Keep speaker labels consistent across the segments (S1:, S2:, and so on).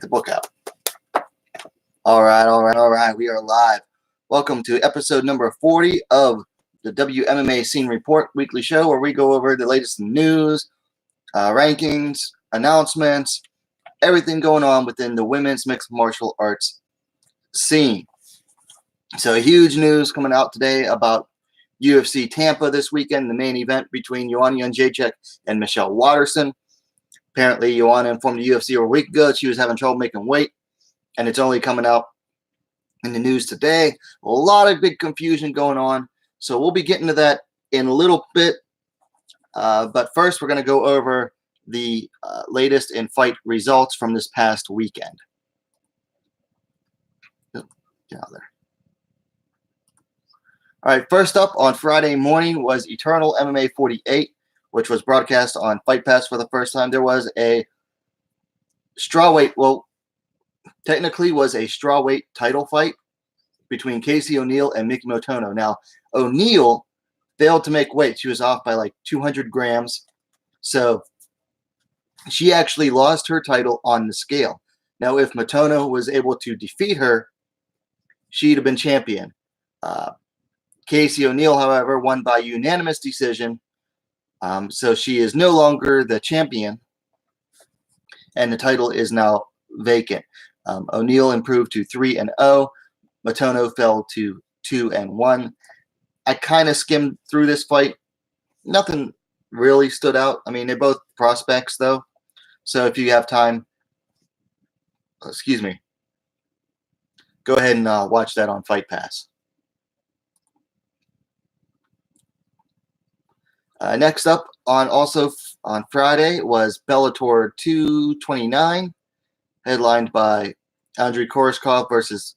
S1: the book out. All right. We are live. Welcome to episode number 40 of the WMMA Scene Report weekly show, where we go over the latest news, rankings, announcements, everything going on within the women's mixed martial arts scene. So huge news coming out today about UFC Tampa this weekend, the main event between Joanna and Michelle Watterson. Apparently, Joanna informed the UFC a week ago that she was having trouble making weight, and it's only coming out in the news today. A lot of big confusion going on, so we'll be getting to that in a little bit. But first, we're going to go over the latest in fight results from this past weekend. Get out of there. All right, first up on Friday morning was Eternal MMA 48, which was broadcast on Fight Pass for the first time. There was a strawweight, well, technically was a strawweight title fight between Casey O'Neill and Mickey Motono. Now, O'Neill failed to make weight. She was off by like 200 grams. So she actually lost her title on the scale. Now, if Motono was able to defeat her, she'd have been champion. Casey O'Neill, however, won by unanimous decision. So she is no longer the champion, and the title is now vacant. O'Neill improved to 3-0. Motono fell to 2-1. I kind of skimmed through this fight. Nothing really stood out. I mean, they're both prospects, though. So if you have time, go ahead and watch that on Fight Pass. Next up, also on Friday, was Bellator 229, headlined by Andrei Koreshkov versus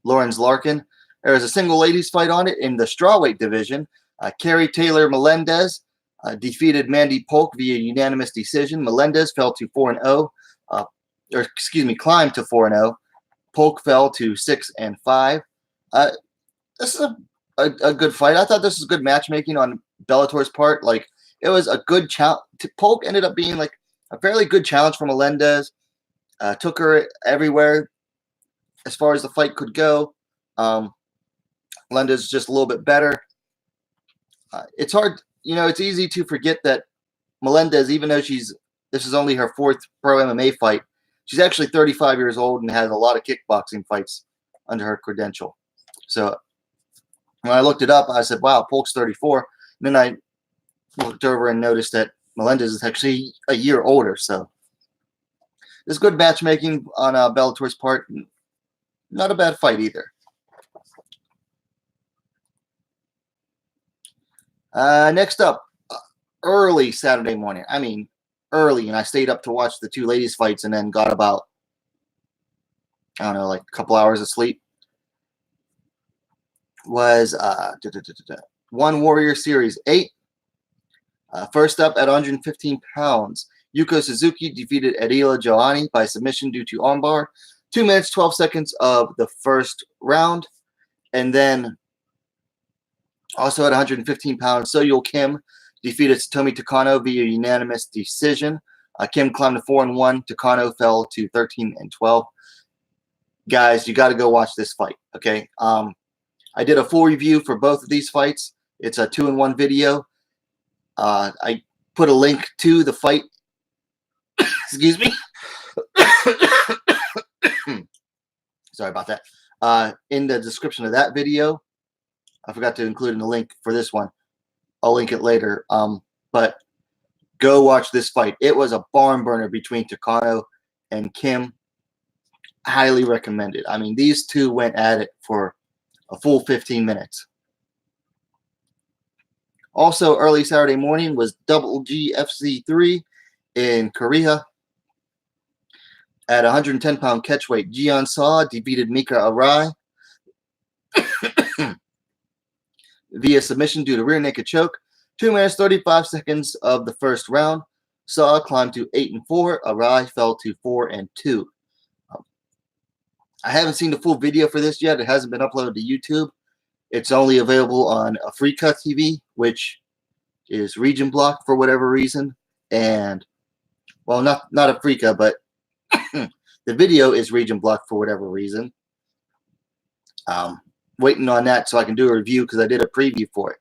S1: Lawrence Larkin. There was a single ladies fight on it in the strawweight division. Carrie Taylor Melendez defeated Mandy Polk via unanimous decision. Melendez fell to 4-0, climbed to 4-0. Polk fell to 6-5. This is a good fight. I thought this was good matchmaking on Bellator's part. Like, it was a good challenge. Polk ended up being like a fairly good challenge for Melendez. Took her everywhere as far as the fight could go. Melendez is just a little bit better. It's hard, it's easy to forget that Melendez, even though this is only her fourth pro MMA fight, she's actually 35 years old and has a lot of kickboxing fights under her credential. So when I looked it up, I said, wow, Polk's 34. And then I looked over and noticed that Melendez is actually a year older. So this is good matchmaking on Bellator's part. Not a bad fight either. Next up, early Saturday morning. I mean, early. And I stayed up to watch the two ladies' fights and then got about, like a couple hours of sleep. Was One Warrior Series 8. First up at 115 pounds, Yuko Suzuki defeated Adila Joanna by submission due to armbar. 2 minutes, 12 seconds of the first round. And then also at 115 pounds, Soyul Kim defeated Satomi Takano via unanimous decision. Kim climbed to 4-1. Takano fell to 13-12. Guys, you got to go watch this fight, okay? I did a full review for both of these fights. It's a 2-in-1 video. I put a link to the fight. Excuse me. Sorry about that. In the description of that video. I forgot to include in the link for this one. I'll link it later. But go watch this fight. It was a barn burner between Takano and Kim. Highly recommended. I mean, these two went at it for a full 15 minutes. Also, early Saturday morning was Double GFC 3 in Korea. At 110-pound catchweight, Jian Saw defeated Mika Arai via submission due to rear naked choke. 2 minutes, 35 seconds of the first round. Saw climbed to 8-4. Arai fell to 4-2. I haven't seen the full video for this yet. It hasn't been uploaded to YouTube. It's only available on a Free Cut TV, which is region blocked for whatever reason. And Well, not Africa, but the video is region blocked for whatever reason. Waiting on that so I can do a review because I did a preview for it.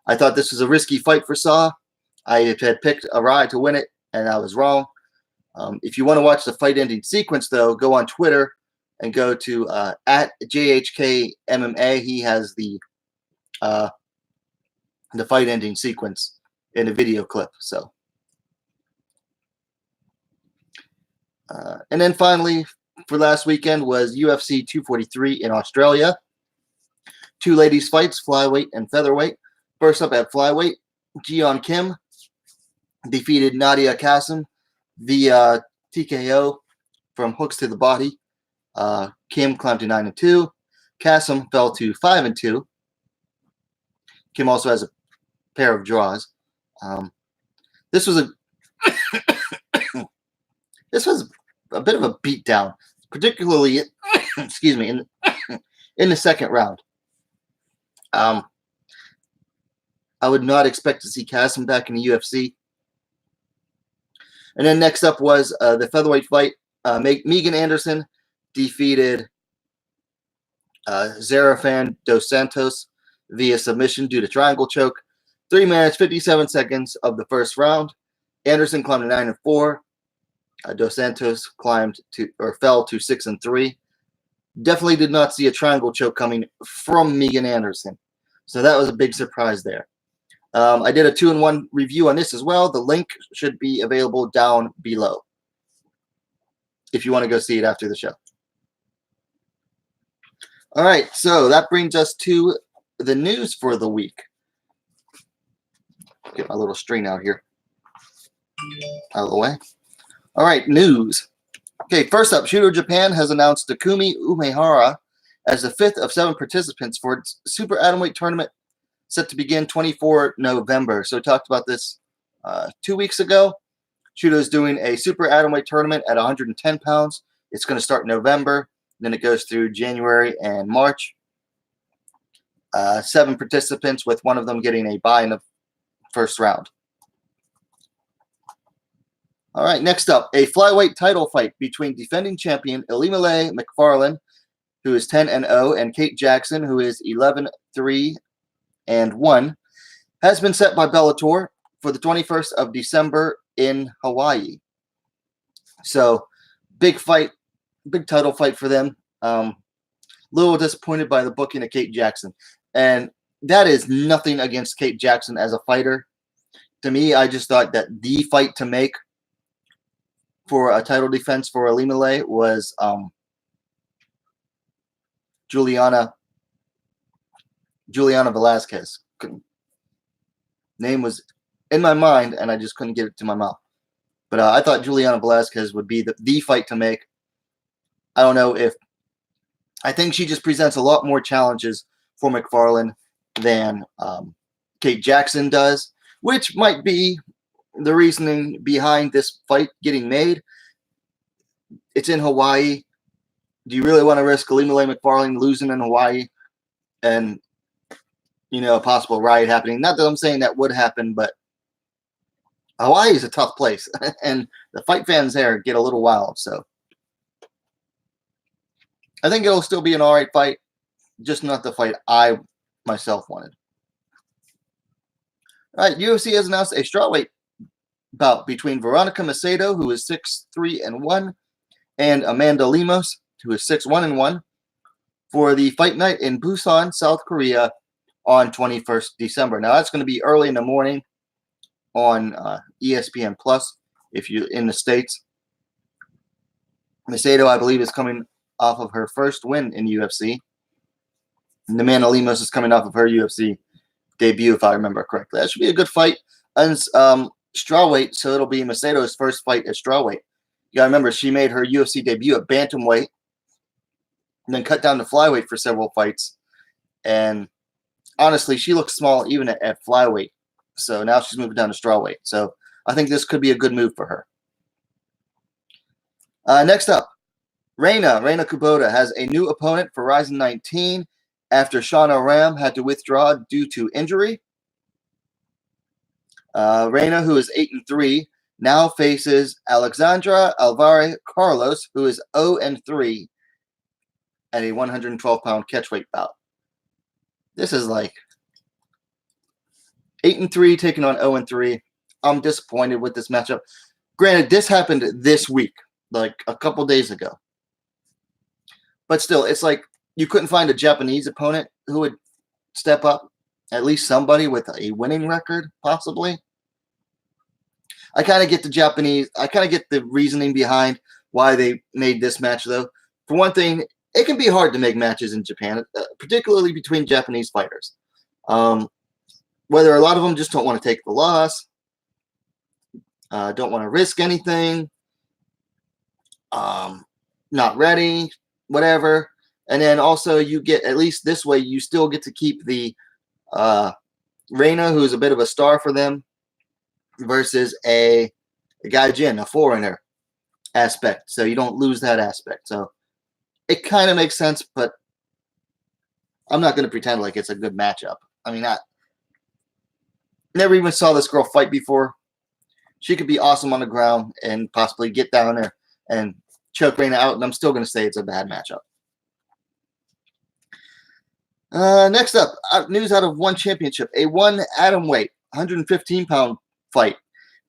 S1: I thought this was a risky fight for Saw. I had picked Arai to win it, and I was wrong. If you want to watch the fight ending sequence, though, go on Twitter and go to at JHKMMA. He has the fight ending sequence in a video clip. So, and then finally, for last weekend was UFC 243 in Australia. 2 ladies fights, flyweight and featherweight. First up at flyweight, Jeon Kim defeated Nadia Kassem via TKO from hooks to the body. Kim climbed to 9-2. Kassem fell to 5-2. Kim also has a pair of draws. This was a bit of a beatdown, particularly excuse me, in the second round. I would not expect to see Kassem back in the UFC. And then next up was the featherweight fight. Megan Anderson defeated Zarafan dos Santos via submission due to triangle choke. 3 minutes, 57 seconds of the first round. Anderson climbed to 9-4. Dos Santos fell to 6-3. Definitely did not see a triangle choke coming from Megan Anderson. So that was a big surprise there. I did a 2-in-1 review on this as well. The link should be available down below if you want to go see it after the show. All right, so that brings us to the news for the week. Get my little string out here. Out of the way. All right, news. Okay, first up, Shooto Japan has announced Takumi Umehara as the 5th of 7 participants for its Super Atomweight tournament set to begin 24 November. So we talked about this 2 weeks ago. Shooto is doing a Super Atomweight tournament at 110 pounds. It's going to start in November. Then it goes through January and March. 7 participants, with one of them getting a bye in the first round. All right, next up, a flyweight title fight between defending champion Ilima-Lei Macfarlane, who is 10-0, and Kate Jackson, who is 11-3-1, has been set by Bellator for the 21st of December in Hawaii. So, big fight, big title fight for them. Little disappointed by the booking of Kate Jackson. And that is nothing against Kate Jackson as a fighter. To me, I just thought that the fight to make for a title defense for Ilima-Lei was Juliana Velasquez. Name was in my mind, and I just couldn't get it to my mouth. But I thought Juliana Velasquez would be the fight to make. I don't know if – I think she just presents a lot more challenges for Macfarlane than Kate Jackson does, which might be the reasoning behind this fight getting made. It's in Hawaii. Do you really want to risk Ilima-Lei Macfarlane losing in Hawaii and, a possible riot happening? Not that I'm saying that would happen, but Hawaii is a tough place, and the fight fans there get a little wild. So I think it'll still be an all right fight, just not the fight I myself wanted. All right, UFC has announced a strawweight bout between Veronica Macedo, who is 6-3-1, and Amanda Lemos, who is 6-1-1, for the fight night in Busan, South Korea, on 21st December. Now, that's going to be early in the morning on ESPN Plus if you're in the States. Macedo, I believe, is coming off of her first win in UFC. And Amanda Lemos is coming off of her UFC debut, if I remember correctly. That should be a good fight. And strawweight, so it'll be Macedo's first fight at strawweight. You got to remember, she made her UFC debut at bantamweight and then cut down to flyweight for several fights. And honestly, she looks small even at flyweight. So now she's moving down to strawweight. So I think this could be a good move for her. Next up, Reina Kubota has a new opponent for Ryzen 19 after Shauna Ram had to withdraw due to injury. Reina, who is 8-3, now faces Alexandra Alvarez Carlos, who is 0-3 at a 112-pound catchweight bout. This is like 8-3 taking on 0-3. I'm disappointed with this matchup. Granted, this happened this week, like a couple days ago. But still, it's like you couldn't find a Japanese opponent who would step up. At least somebody with a winning record, possibly. I kind of get the reasoning behind why they made this match, though. For one thing, it can be hard to make matches in Japan, particularly between Japanese fighters. Whether a lot of them just don't want to take the loss, don't want to risk anything, not ready, whatever. And then also you get, at least this way, you still get to keep the Reina, who's a bit of a star for them, versus a Gaijin, a foreigner aspect. So you don't lose that aspect. So it kind of makes sense, but I'm not going to pretend like it's a good matchup. I mean, I never even saw this girl fight before. She could be awesome on the ground and possibly get down there and choke Reina out, and I'm still going to say it's a bad matchup. Next up, news out of One Championship. A one atomweight, 115-pound fight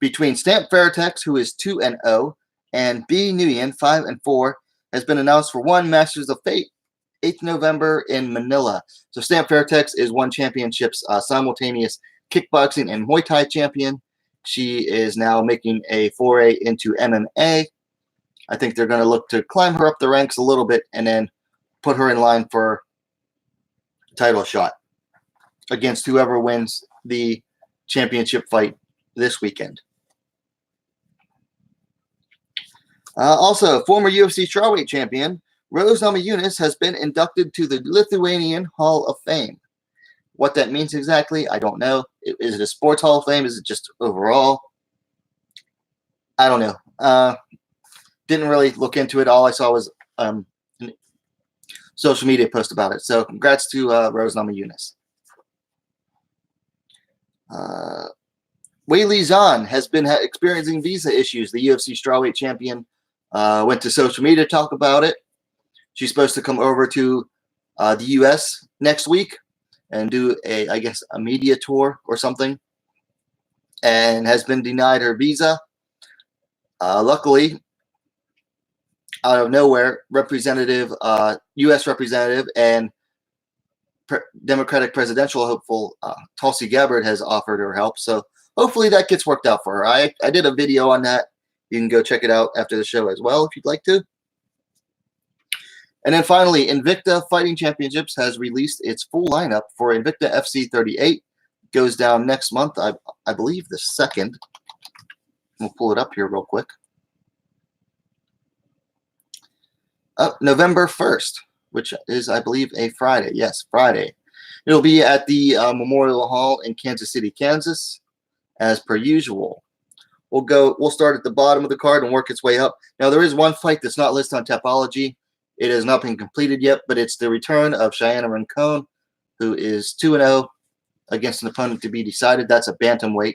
S1: between Stamp Fairtex, who is 2-0, and B. Nguyen, 5-4, has been announced for One Masters of Fate, 8th November in Manila. So Stamp Fairtex is One Championship's simultaneous kickboxing and Muay Thai champion. She is now making a foray into MMA. I think they're going to look to climb her up the ranks a little bit and then put her in line for title shot against whoever wins the championship fight this weekend. Also, former UFC strawweight champion Rose Namajunas has been inducted to the Lithuanian Hall of Fame. What that means exactly, I don't know. Is it a sports Hall of Fame? Is it just overall? I don't know. Didn't really look into it. All I saw was social media post about it. So congrats to Rose Namajunas. Wei Li Zhan has been experiencing visa issues. The UFC strawweight champion went to social media to talk about it. She's supposed to come over to the U.S. next week and do I guess, a media tour or something, and has been denied her visa. Luckily, out of nowhere, U.S. representative and Democratic presidential hopeful Tulsi Gabbard has offered her help. So hopefully that gets worked out for her. I did a video on that. You can go check it out after the show as well if you'd like to. And then finally, Invicta Fighting Championships has released its full lineup for Invicta FC 38. Goes down next month, I believe the 2nd. We'll pull it up here real quick. November 1st, which is, I believe, a Friday. Yes, Friday. It'll be at the Memorial Hall in Kansas City, Kansas, as per usual. We'll start at the bottom of the card and work its way up. Now, there is one fight that's not listed on Tapology. It has not been completed yet, but it's the return of Cheyenne Rincon, who is 2-0 against an opponent to be decided. That's a bantamweight.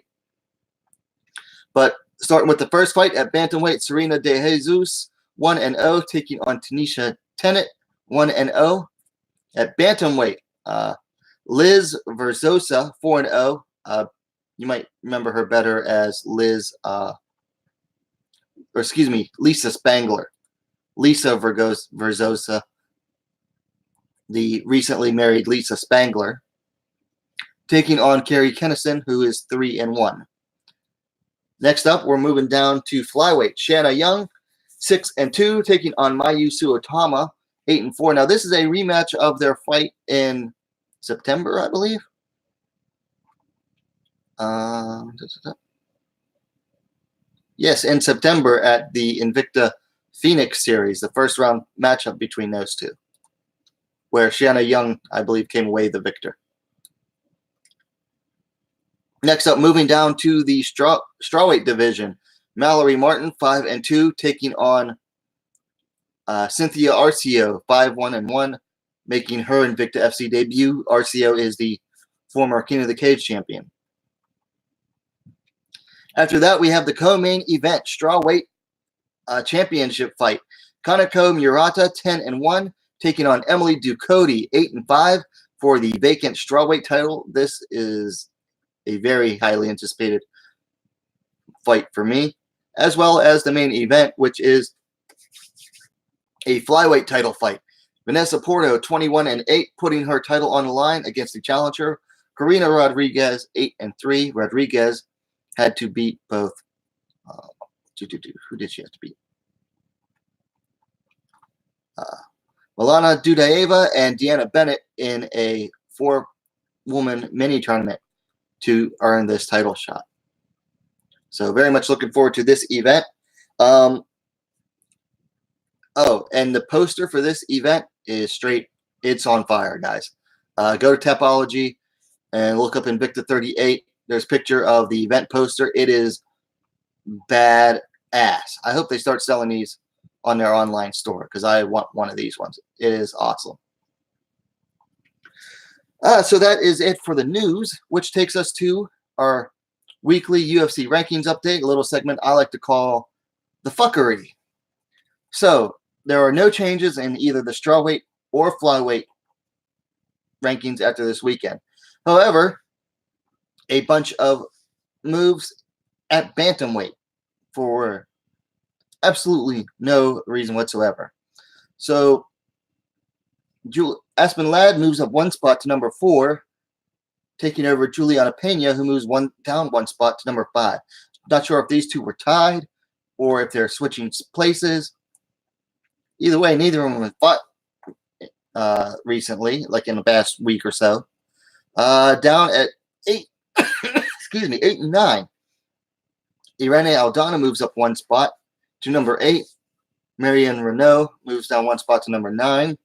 S1: But starting with the first fight at bantamweight, Serena De Jesus, 1-0, taking on Tanisha Tennant, 1-0. At bantamweight, Liz Verzosa, 4-0. You might remember her better as Lisa Spangler. Lisa Verzosa, the recently married Lisa Spangler, taking on Carrie Kennison, who is 3-1. Next up, we're moving down to flyweight. Shanna Young, 6-2, taking on Mayu Suotama, 8-4. Now, this is a rematch of their fight in September, I believe. Yes, in September at the Invicta Phoenix series, the first round matchup between those two, where Shanna Young, I believe, came away the victor. Next up, moving down to the strawweight division, Mallory Martin, 5-2, taking on Cynthia Arcio, 5-1, making her Invicta FC debut. Arcio is the former King of the Cage champion. After that, we have the co-main event, strawweight championship fight. Kaneko Murata, 10-1, taking on Emily Ducote, 8-5, for the vacant strawweight title. This is a very highly anticipated fight for me, as well as the main event, which is a flyweight title fight. Vanessa Porto, 21-8, putting her title on the line against the challenger, Karina Rodriguez, 8-3. Rodriguez had to beat both. Who did she have to beat? Milana Dudaeva and Deanna Bennett in a 4-woman mini tournament to earn this title shot. So very much looking forward to this event. Oh, and the poster for this event is straight. It's on fire, guys. Go to Tapology and look up Invicta 38. There's a picture of the event poster. It is bad ass. I hope they start selling these on their online store because I want one of these ones. It is awesome. So that is it for the news, which takes us to our weekly UFC rankings update, a little segment I like to call the fuckery. So there are no changes in either the strawweight or flyweight rankings after this weekend. However, a bunch of moves at bantamweight for absolutely no reason whatsoever. So Aspen Ladd moves up 1 spot to number 4, taking over Juliana Pena, who moves down 1 spot to number 5. Not sure if these two were tied or if they're switching places. Either way, neither of them have fought recently, like in the past week or so. Down at 8, excuse me, 8-9. Irene Aldana moves up 1 spot to number 8. Marion Renault moves down 1 spot to number 9.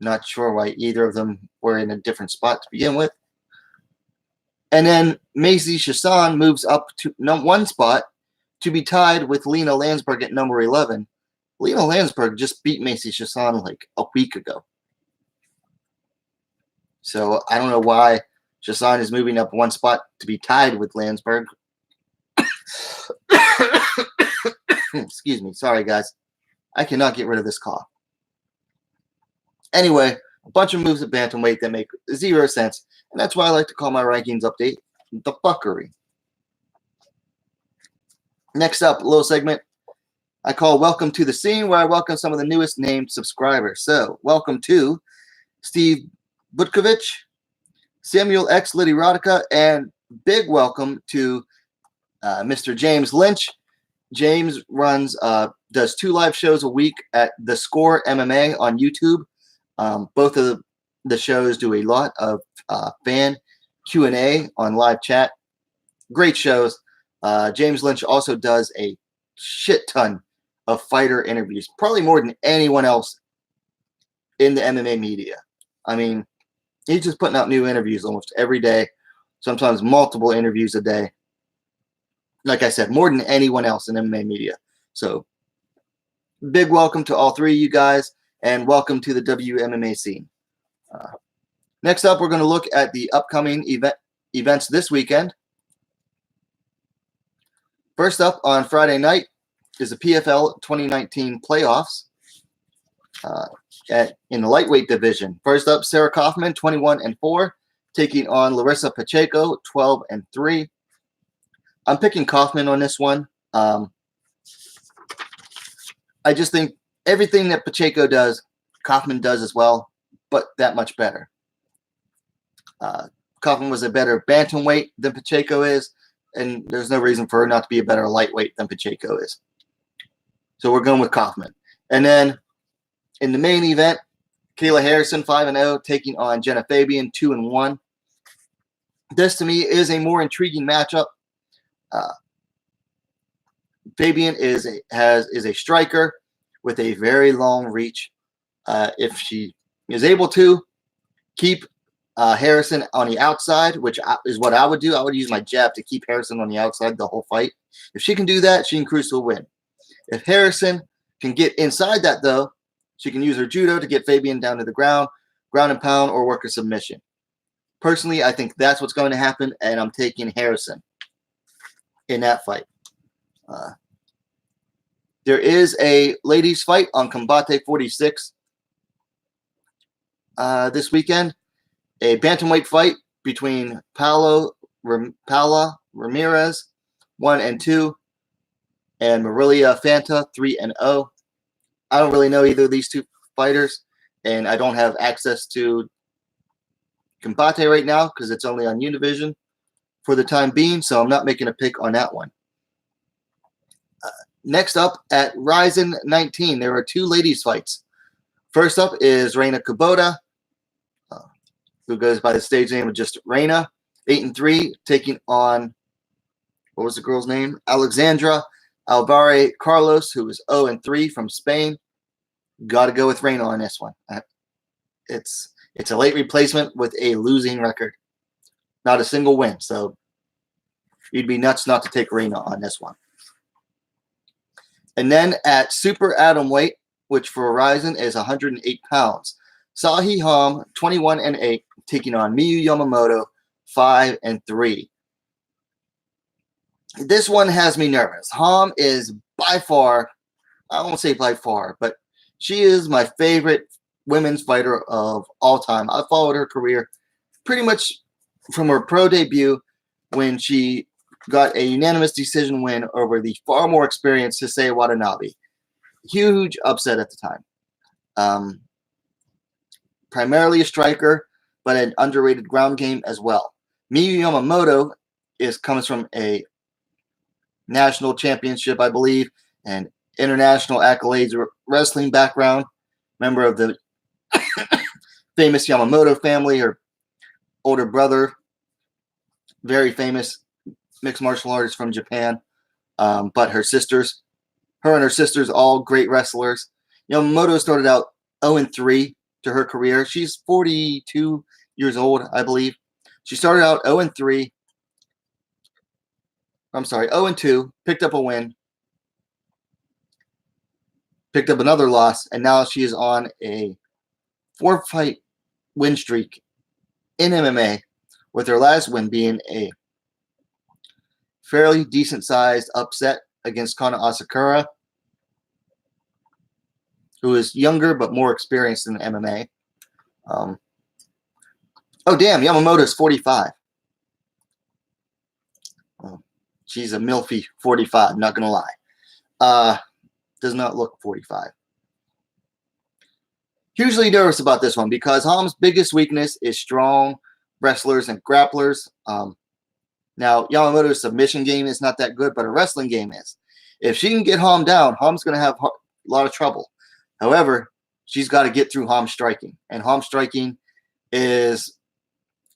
S1: Not sure why either of them were in a different spot to begin with. And then Macy Chasson moves up to 1 spot to be tied with Lena Landsberg at number 11. Lena Landsberg just beat Macy Chasson like a week ago. So I don't know why Chasson is moving up 1 spot to be tied with Landsberg. Excuse me. Sorry, guys. I cannot get rid of this cough. Anyway, a bunch of moves at bantamweight that make 0 sense, and that's why I like to call my rankings update the fuckery. Next up, a little segment I call Welcome to the Scene, where I welcome some of the newest named subscribers. So, welcome to Steve Butkovich, Samuel X. Liddy-Rodica, and big welcome to Mr. James Lynch. James does 2 live shows a week at The Score MMA on YouTube. Both of the shows do a lot of fan Q&A on live chat. Great shows. James Lynch also does a shit ton of fighter interviews, probably more than anyone else in the MMA media. I mean, he's just putting out new interviews almost every day, sometimes multiple interviews a day. Like I said, more than anyone else in MMA media. So, big welcome to all 3 of you guys, and welcome to the WMMA scene. Next up, we're going to look at the upcoming events this weekend. First up on Friday night is the PFL 2019 playoffs in the lightweight division. First up, Sarah Kaufman, 21-4, taking on Larissa Pacheco, 12-3. I'm picking Kaufman on this one. I just think everything that Pacheco does, Kaufman does as well, but that much better. Kaufman was a better bantamweight than Pacheco is, and there's no reason for her not to be a better lightweight than Pacheco is. So we're going with Kaufman. And then in the main event, Kayla Harrison, 5-0, taking on Jenna Fabian, 2-1. This, to me, is a more intriguing matchup. Fabian is a striker with a very long reach. If she is able to keep Harrison on the outside, which is what I would do, I would use my jab to keep Harrison on the outside the whole fight. If she can do that, she can cruise to a win. If Harrison can get inside that, though, she can use her judo to get Fabian down to the ground and pound, or work a submission. Personally, I think that's what's going to happen, and I'm taking Harrison. in that fight. There is a ladies fight on Combate 46 this weekend. A bantamweight fight between Paula Ramirez, 1-2, and Marilia Fanta, 3-0. I don't really know either of these two fighters, and I don't have access to Combate right now because it's only on Univision for the time being, so I'm not making a pick on that one. Next up at Ryzen 19, there are two ladies fights. First up is Reina Kubota, who goes by the stage name of just Reina, 8-3, taking on, what was the girl's name? Alexandra Alvare Carlos, who is 0-3 from Spain. Got to go with Reina on this one. It's a late replacement with a losing record. Not a single win, so you'd be nuts not to take Reina on this one. And then at super atomweight, which for Horizon is 108 pounds, Sahi Ham, 21-8, taking on Miyu Yamamoto, 5-3. This one has me nervous. Ham is by far, I won't say by far, but she is my favorite women's fighter of all time. I followed her career pretty much from her pro debut when she got a unanimous decision win over the far more experienced Hisei Watanabe. Huge upset at the time. Primarily a striker, but an underrated ground game as well. Miyu Yamamoto comes from a national championship, I believe, and international accolades wrestling background. Member of the famous Yamamoto family. Her older brother, very famous mixed martial artist from Japan. But her and her sisters, all great wrestlers. Yamamoto started out 0-3 to her career. She's 42 years old, I believe. She started out 0-3. I'm sorry, 0-2, picked up a win, picked up another loss, and now she is on a 4-fight win streak in MMA, with her last win being a fairly decent-sized upset against Kana Asakura, who is younger but more experienced in MMA. Oh, damn, Yamamoto's 45. She's a milfy 45, not going to lie. Does not look 45. Hugely nervous about this one because Ham's biggest weakness is strong wrestlers and grapplers. Now, Yamamoto's submission game is not that good, but her wrestling game is. If she can get Ham down, Ham's going to have a lot of trouble. However, she's got to get through Ham striking. And Ham striking is,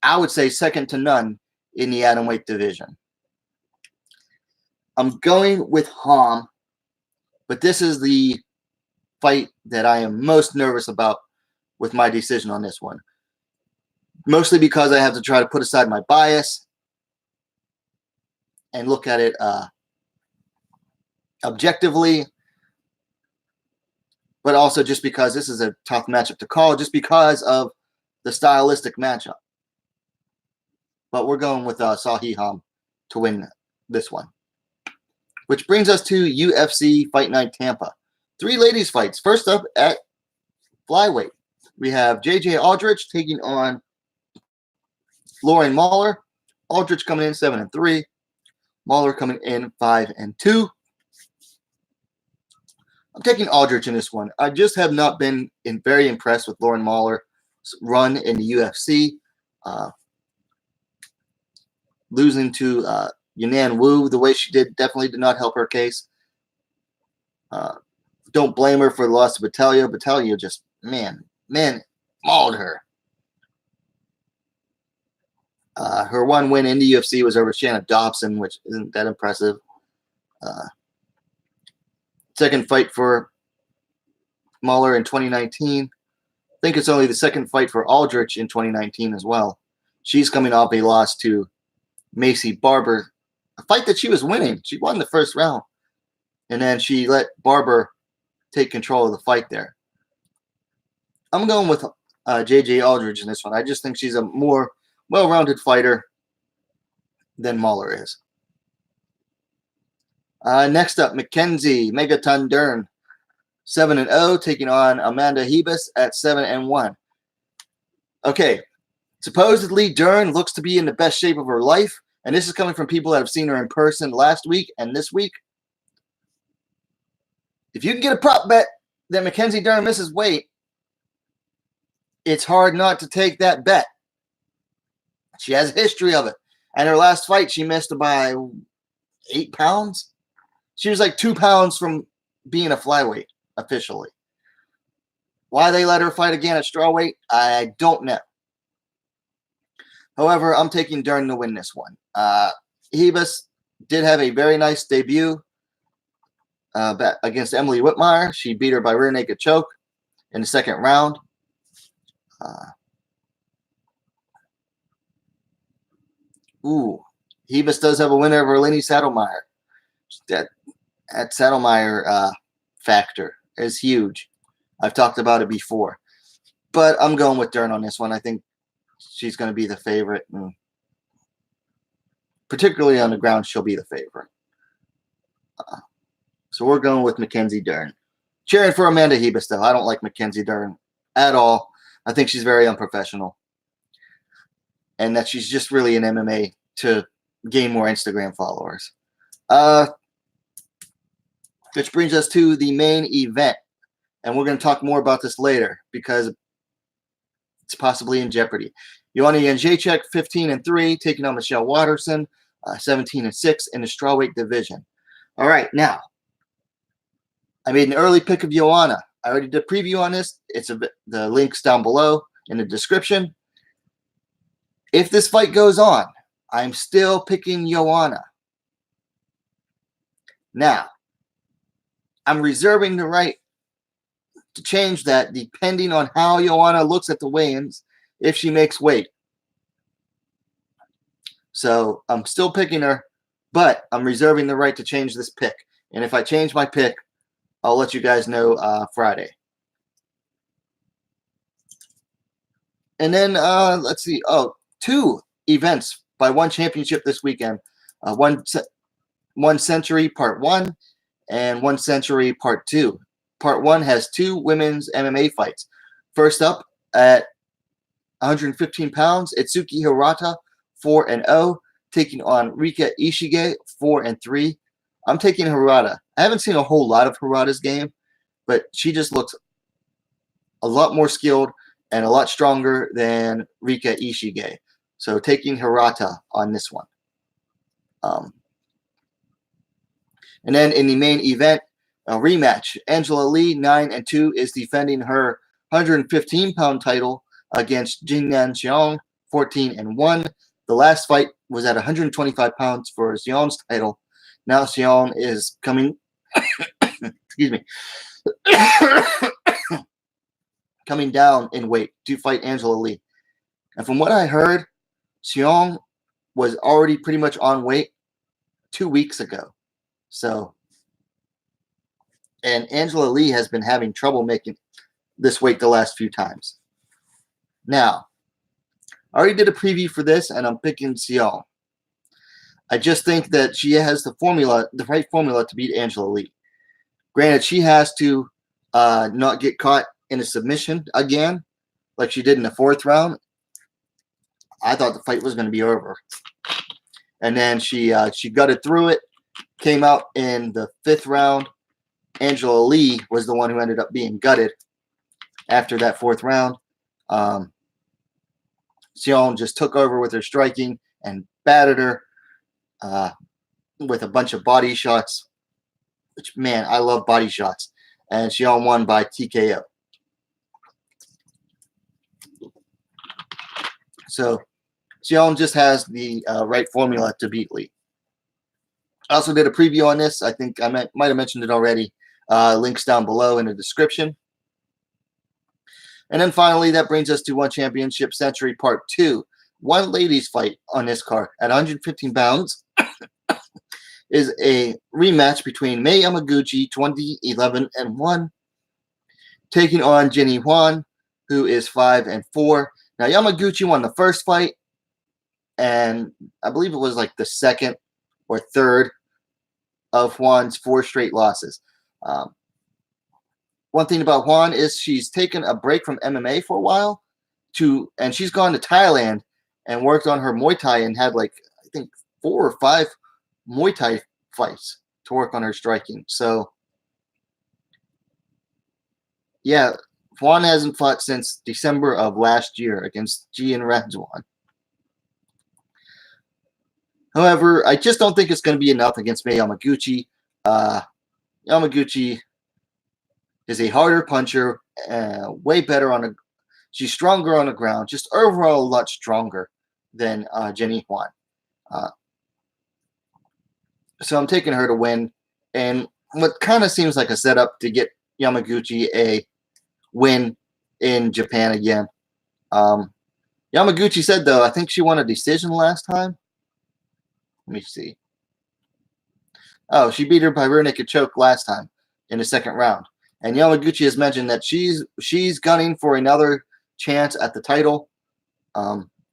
S1: I would say, second to none in the atomweight division. I'm going with Ham, but this is the fight that I am most nervous about with my decision on this one. Mostly because I have to try to put aside my bias and look at it objectively, but also just because this is a tough matchup to call, just because of the stylistic matchup. But we're going with Sahi Ham to win this one. Which brings us to UFC Fight Night Tampa. 3 ladies fights. First up at flyweight, we have JJ Aldrich taking on Lauren Mahler. Aldrich coming in 7-3. Mahler coming in 5-2. I'm taking Aldrich in this one. I just have not been very impressed with Lauren Mahler's run in the UFC. Losing to Yanan Wu the way she did definitely did not help her case. Don't blame her for the loss to Battaglia. Battaglia just, man, mauled her. Her one win in the UFC was over Shanna Dobson, which isn't that impressive. Second fight for Mahler in 2019. I think it's only the second fight for Aldrich in 2019 as well. She's coming off a loss to Macy Barber, a fight that she was winning. She won the first round, and then she let Barber take control of the fight there. I'm going with JJ Aldrich in this one. I just think she's a more well-rounded fighter than Mahler is. Next up, Mackenzie Megaton Dern, 7-0, taking on Amanda Hebus at 7-1. Okay, supposedly Dern looks to be in the best shape of her life, and this is coming from people that have seen her in person last week and this week. If you can get a prop bet that Mackenzie Dern misses weight, it's hard not to take that bet. She has a history of it. And her last fight, she missed by 8 pounds. She was like 2 pounds from being a flyweight officially. Why they let her fight again at strawweight, I don't know. However, I'm taking Dern to win this one. Hebus did have a very nice debut against Emily Whitmire. She beat her by rear naked choke in the second round. Hebus does have a winner over Lenny Saddlemeyer. That Saddlemeyer factor is huge. I've talked about it before. But I'm going with Dern on this one. I think she's going to be the favorite. And particularly on the ground, she'll be the favorite. So we're going with Mackenzie Dern. Cheering for Amanda Hebus, though. I don't like Mackenzie Dern at all. I think she's very unprofessional. And that she's just really an MMA to gain more Instagram followers. Which brings us to the main event. And we're going to talk more about this later because it's possibly in jeopardy. Joanna Jędrzejczyk, 15-3, taking on Michelle Watterson, 17-6 in the strawweight division. All right, now, I made an early pick of Joanna. I already did a preview on this. The link's down below in the description. If this fight goes on, I'm still picking Joanna. Now, I'm reserving the right to change that depending on how Joanna looks at the weigh-ins if she makes weight. So I'm still picking her, but I'm reserving the right to change this pick. And if I change my pick, I'll let you guys know Friday. And then let's see. Oh, 2 events by one championship this weekend. One Century Part 1 and 1 Century Part 2. Part 1 has 2 women's MMA fights. First up at 115 pounds, Itsuki Hirata, 4-0, taking on Rika Ishige, 4-3. I'm taking Hirata. I haven't seen a whole lot of Hirata's game, but she just looks a lot more skilled and a lot stronger than Rika Ishige. So taking Hirata on this one. And then in the main event, a rematch. Angela Lee, 9-2, is defending her 115-pound title against Jingnan Xiong, 14-1. The last fight was at 125 pounds for Xiong's title. Now Xiong is coming, excuse me, coming down in weight to fight Angela Lee. And from what I heard, Xiong was already pretty much on weight 2 weeks ago. So, and Angela Lee has been having trouble making this weight the last few times. Now, I already did a preview for this, and I'm picking Xiong. I just think that she has the right formula to beat Angela Lee. Granted, she has to not get caught in a submission again, like she did in the 4th round. I thought the fight was going to be over. And then she gutted through it, came out in the 5th round. Angela Lee was the one who ended up being gutted after that 4th round. Xiong just took over with her striking and battered her with a bunch of body shots, which, man, I love body shots. And Xiong won by TKO. So Xiong just has the right formula to beat Lee. I also did a preview on this. I think I might have mentioned it already. Links down below in the description. And then finally, that brings us to One Championship Century Part 2. One ladies fight on this card at 115 pounds is a rematch between Mei Yamaguchi, 20-11-1, taking on Jenny Huan, who is 5-4. Now, Yamaguchi won the first fight, and I believe it was like the 2nd or 3rd of Juan's 4 straight losses. One thing about Juan is she's taken a break from MMA for a while, and she's gone to Thailand and worked on her Muay Thai and had like I think 4 or 5 Muay Thai fights to work on her striking. So yeah, Juan hasn't fought since December of last year against Gian Radzwan. However, I just don't think it's going to be enough against Mei Yamaguchi. Yamaguchi is a harder puncher, way better on a. She's stronger on the ground, just overall a lot stronger than Jenny Juan. So I'm taking her to win, and what kind of seems like a setup to get Yamaguchi a win in Japan again. Yamaguchi said, though, I think she won a decision last time. Let me see. Oh, she beat her by rear naked choke last time in the second round. And Yamaguchi has mentioned that she's gunning for another chance at the title.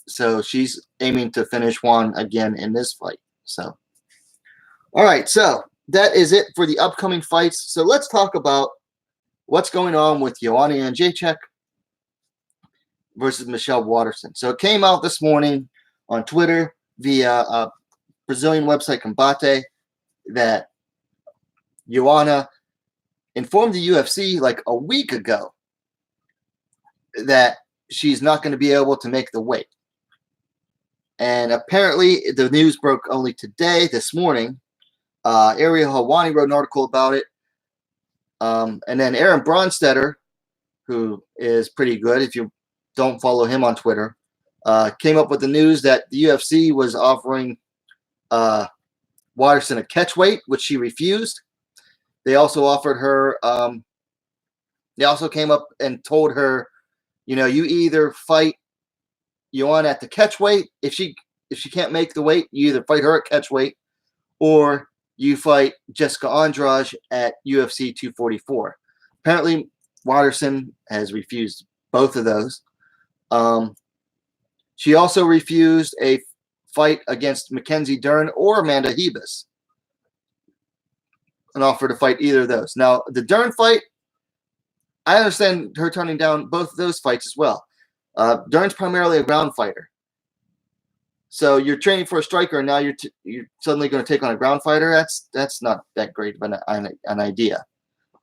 S1: So she's aiming to finish Juan again in this fight. So, all right. So that is it for the upcoming fights. So let's talk about what's going on with Joanna Jędrzejczyk versus Michelle Waterson. So it came out this morning on Twitter via Brazilian website Combate that Joanna informed the UFC like a week ago that she's not going to be able to make the weight. And apparently the news broke only today, this morning. Ariel Helwani wrote an article about it. And then Aaron Bronstetter, who is pretty good if you don't follow him on Twitter, came up with the news that the UFC was offering Waterson a catch weight, which she refused. They also offered her, they also came up and told her, you either fight Joanna at the catch weight. If she can't make the weight, you either fight her at catch weight or you fight Jessica Andrade at UFC 244. Apparently, Waterson has refused both of those. She also refused a fight against Mackenzie Dern or Amanda Hebus, an offer to fight either of those. Now, the Dern fight, I understand her turning down both of those fights as well. Dern's primarily a ground fighter. So you're training for a striker, and now you're suddenly going to take on a ground fighter. That's not that great of an idea.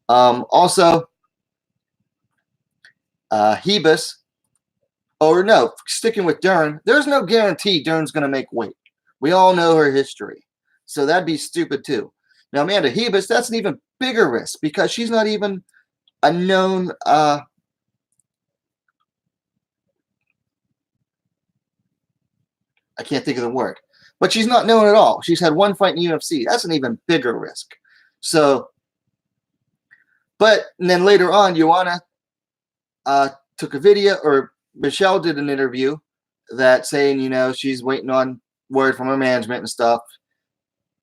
S1: Also, Hebus, or no, sticking with Dern, there's no guarantee Dern's going to make weight. We all know her history. So that'd be stupid too. Now, Amanda Hebus, that's an even bigger risk because she's not even a known I can't think of the word, but she's not known at all. She's had one fight in the UFC. That's an even bigger risk. So, but then later on, Joanna took a video, or Michelle did an interview that saying, she's waiting on word from her management and stuff.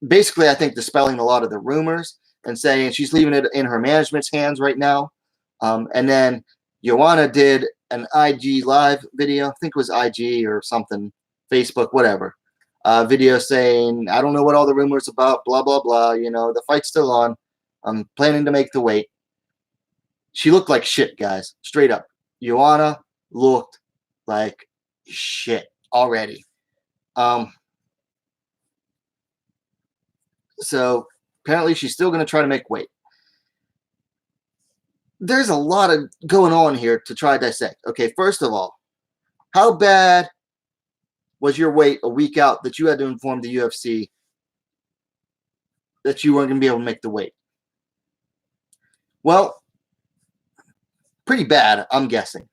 S1: Basically, I think dispelling a lot of the rumors and saying she's leaving it in her management's hands right now. And then Joanna did an IG live video. I think it was IG or something, Facebook, whatever. Video saying, I don't know what all the rumors about, blah, blah, blah. The fight's still on. I'm planning to make the weight. She looked like shit, guys. Straight up. Joanna looked like shit already. So apparently she's still going to try to make weight. There's a lot of going on here to try to dissect. Okay, first of all, how bad was your weight a week out that you had to inform the UFC that you weren't going to be able to make the weight? Well, pretty bad, I'm guessing.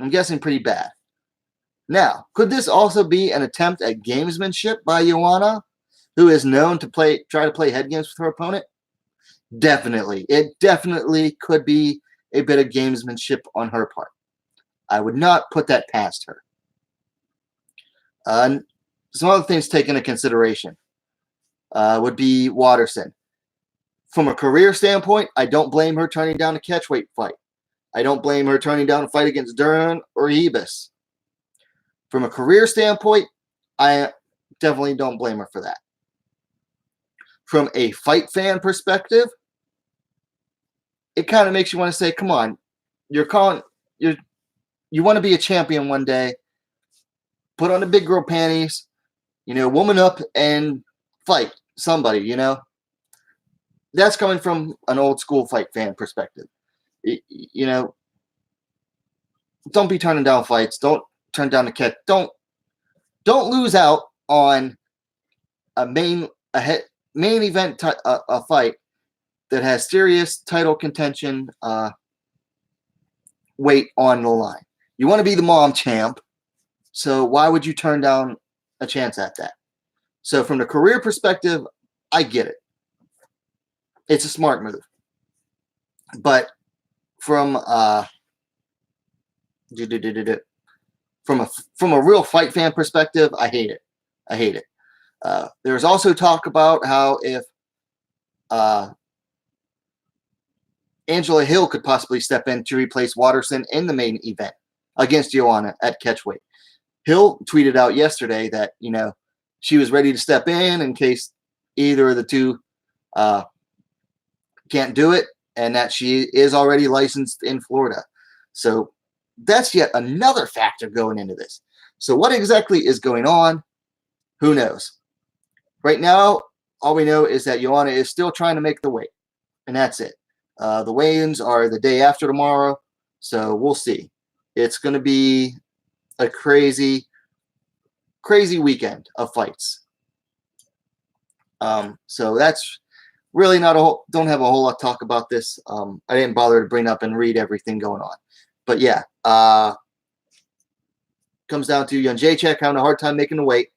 S1: I'm guessing pretty bad. Now, could this also be an attempt at gamesmanship by Joanna, who is known to try to play head games with her opponent? Definitely. It definitely could be a bit of gamesmanship on her part. I would not put that past her. Some other things taken into consideration would be Waterson. From a career standpoint, I don't blame her turning down a catchweight fight. I don't blame her turning down a fight against Dern or Hebus. From a career standpoint, I definitely don't blame her for that. from a fight fan perspective, it kind of makes you want to say, come on, you want to be a champion one day, put on the big girl panties, woman up and fight somebody, That's coming from an old school fight fan perspective. Don't be turning down fights. Don't turn down the catch. Don't lose out on a main event a fight that has serious title contention weight on the line. You want to be the mom champ, so why would you turn down a chance at that? So from the career perspective, I get it. It's a smart move. But from a real fight fan perspective, I hate it. There's also talk about how if Angela Hill could possibly step in to replace Watterson in the main event against Joanna at catchweight. Hill tweeted out yesterday that, she was ready to step in case either of the two can't do it, and that she is already licensed in Florida. So that's yet another factor going into this. So what exactly is going on? Who knows? Right now, all we know is that Joanna is still trying to make the weight, and that's it. The weigh-ins are the day after tomorrow, so we'll see. It's going to be a crazy weekend of fights. So that's really don't have a whole lot to talk about this. I didn't bother to bring up and read everything going on. But yeah, comes down to young Jacek having a hard time making the weight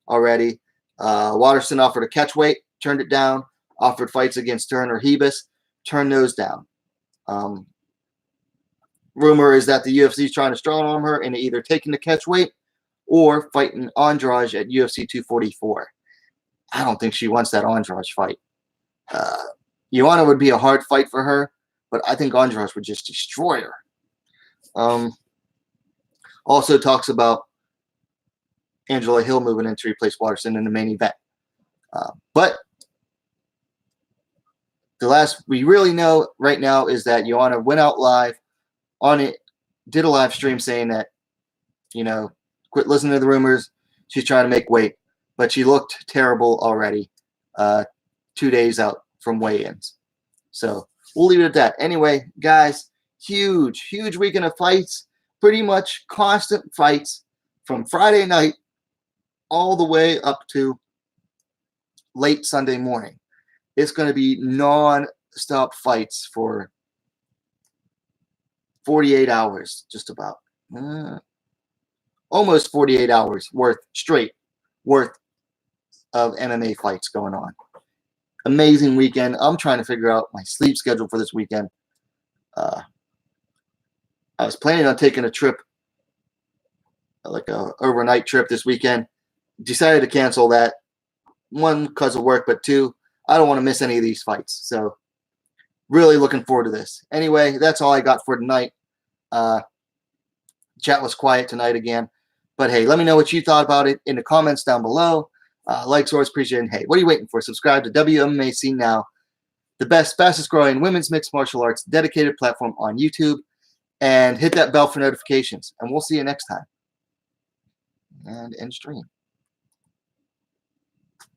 S1: already. Watterson offered a catch weight, turned it down, offered fights against Turner Hebus, turned those down. Rumor is that the UFC is trying to strong arm her into either taking the catch weight or fighting Andrade at UFC 244. I don't think she wants that Andrade fight. Joanna would be a hard fight for her, but I think Andrade would just destroy her. Also talks about Angela Hill moving in to replace Watterson in the main event. But the last we really know right now is that Joanna went out live on it, did a live stream saying that, quit listening to the rumors. She's trying to make weight, but she looked terrible already 2 days out from weigh-ins. So we'll leave it at that. Anyway, guys, huge weekend of fights. Pretty much constant fights from Friday night all the way up to late Sunday morning. It's going to be non-stop fights for 48 hours, just about. Almost 48 hours worth of MMA fights going on. Amazing weekend. I'm trying to figure out my sleep schedule for this weekend. I was planning on taking a trip, like a overnight trip this weekend. Decided to cancel that. One, because of work, but two, I don't want to miss any of these fights. So really looking forward to this. Anyway, that's all I got for tonight. Chat was quiet tonight again. But hey, let me know what you thought about it in the comments down below. Likes always appreciated. And hey, what are you waiting for? Subscribe to WMMA Scene Now, the fastest growing women's mixed martial arts dedicated platform on YouTube. And hit that bell for notifications. And we'll see you next time. And end stream.